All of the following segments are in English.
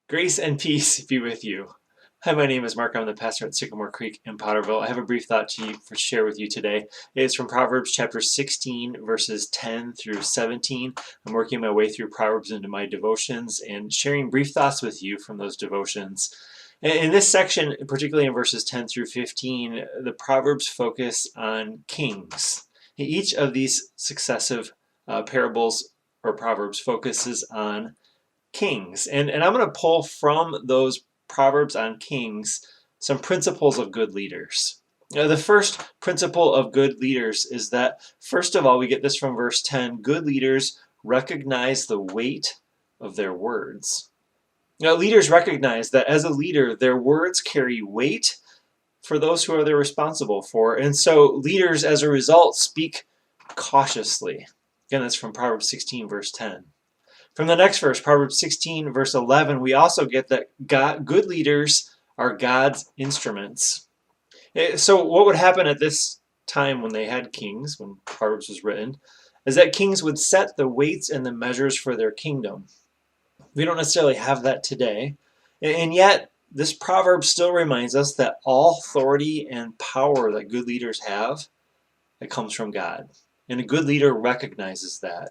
Grace and peace be with you. Hi, my name is Mark. I'm the pastor at Sycamore Creek in Potterville. I have a brief thought to share with you today. It's from Proverbs chapter 16, verses 10 through 17. I'm working my way through Proverbs into my devotions and sharing brief thoughts with you from those devotions. In this section, particularly in verses 10 through 15, the Proverbs focus on kings. Each of these successive parables or Proverbs focuses on kings. And I'm going to pull from those Proverbs on kings some principles of good leaders. The first principle of good leaders is that, first of all, we get this from verse 10, good leaders recognize the weight of their words. Leaders recognize that as a leader, their words carry weight for those who are they're responsible for. And so leaders, as a result, speak cautiously. Again, that's from Proverbs 16, verse 10. From the next verse, Proverbs 16, verse 11, we also get that good leaders are God's instruments. So what would happen at this time when they had kings, when Proverbs was written, is that kings would set the weights and the measures for their kingdom. We don't necessarily have that today. And yet, this proverb still reminds us that all authority and power that good leaders have, it comes from God. And a good leader recognizes that.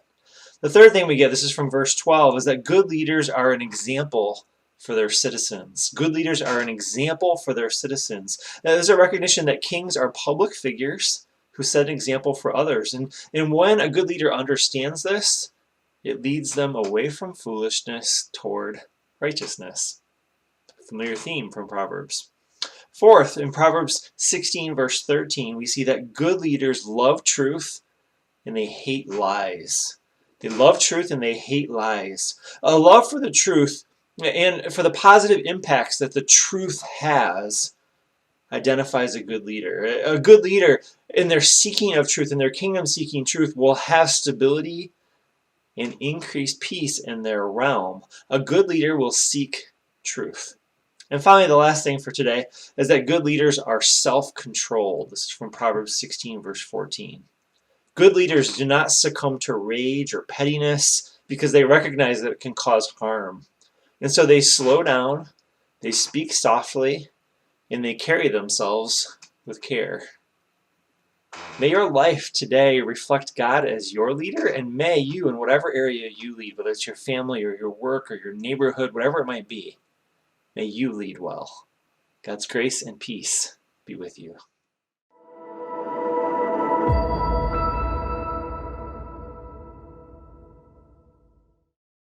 The third thing we get, this is from verse 12, is that good leaders are an example for their citizens. Good leaders are an example for their citizens. Now, there's a recognition that kings are public figures who set an example for others. And when a good leader understands this, it leads them away from foolishness toward righteousness. Familiar theme from Proverbs. Fourth, in Proverbs 16, verse 13, we see that good leaders love truth and they hate lies. They love truth and they hate lies. A love for the truth and for the positive impacts that the truth has identifies a good leader. A good leader, in their seeking of truth, in their kingdom seeking truth, will have stability and increased peace in their realm. A good leader will seek truth. And finally, the last thing for today is that good leaders are self-controlled. This is from Proverbs 16, verse 14. Good leaders do not succumb to rage or pettiness because they recognize that it can cause harm. And so they slow down, they speak softly, and they carry themselves with care. May your life today reflect God as your leader, and may you, in whatever area you lead, whether it's your family or your work or your neighborhood, whatever it might be, may you lead well. God's grace and peace be with you.